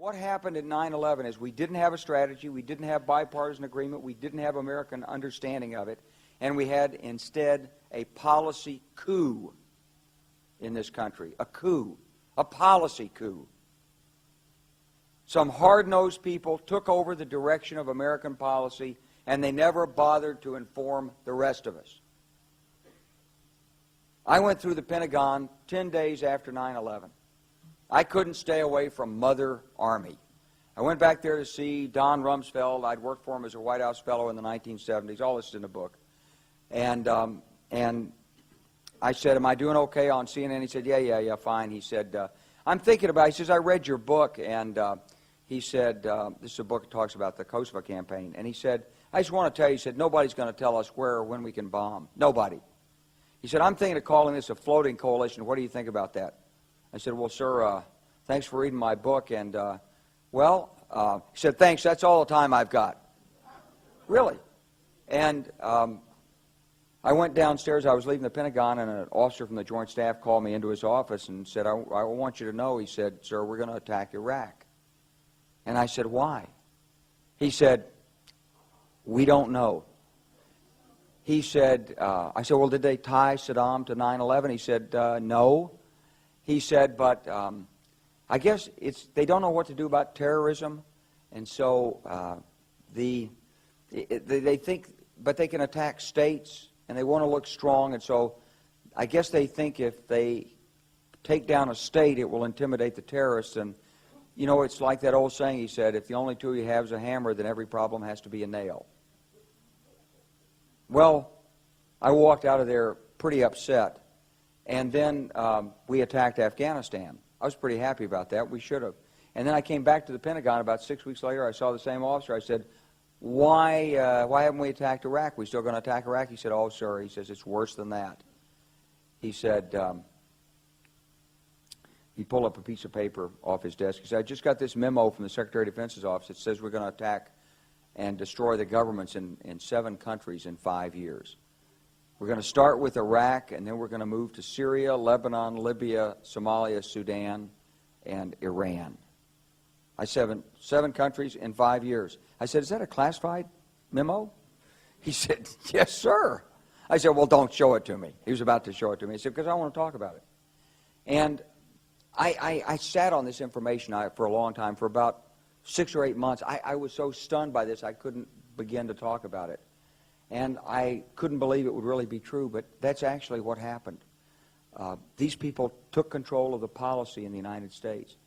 what happened at 9/11 is we didn't have a strategy, we didn't have bipartisan agreement, we didn't have American understanding of it, and we had instead a policy coup in this country. A coup. A policy coup. Some hard-nosed people took over the direction of American policy, and they never bothered to inform the rest of us. I went through the Pentagon 10 days after 9/11. I couldn't stay away from Mother Army. I went back there to see Don Rumsfeld. I'd worked for him as a White House fellow in the 1970s. All this is in the book. And I said, am I doing okay on CNN? He said, yeah, fine. He said, I'm thinking about it. He says, I read your book, and he said, this is a book that talks about the Kosovo campaign. And he said, I just want to tell you, he said, nobody's going to tell us where or when we can bomb. Nobody. He said, I'm thinking of calling this a floating coalition. What do you think about that? I said, well, sir, thanks for reading my book. And, he said, thanks, that's all the time I've got. Really. And I went downstairs. I was leaving the Pentagon, and an officer from the Joint Staff called me into his office and said, I want you to know, he said, sir, we're going to attack Iraq. And I said, why? He said, we don't know. He said, I said, well, did they tie Saddam to 9/11? He said, no. He said, but I guess they don't know what to do about terrorism, and so they think, but they can attack states, and they want to look strong, and so I guess they think if they take down a state, it will intimidate the terrorists. And you know, it's like that old saying, he said, if the only tool you have is a hammer, then every problem has to be a nail. Well, I walked out of there pretty upset. And then we attacked Afghanistan. I was pretty happy about that. We should have. And then I came back to the Pentagon about 6 weeks later. I saw the same officer. I said, why haven't we attacked Iraq? We still going to attack Iraq? He said, oh, sir. He says, it's worse than that. He said, he pulled up a piece of paper off his desk. He said, I just got this memo from the Secretary of Defense's office. It says we're going to attack and destroy the governments in 7 countries in 5 years. We're going to start with Iraq, and then we're going to move to Syria, Lebanon, Libya, Somalia, Sudan, and Iran. I said, 7 countries in 5 years. I said, is that a classified memo? He said, yes, sir. I said, well, don't show it to me. He was about to show it to me. He said, because I want to talk about it. And I sat on this information for a long time, for about 6 or 8 months. I was so stunned by this, I couldn't begin to talk about it. And I couldn't believe it would really be true, but that's actually what happened. These people took control of the policy in the United States.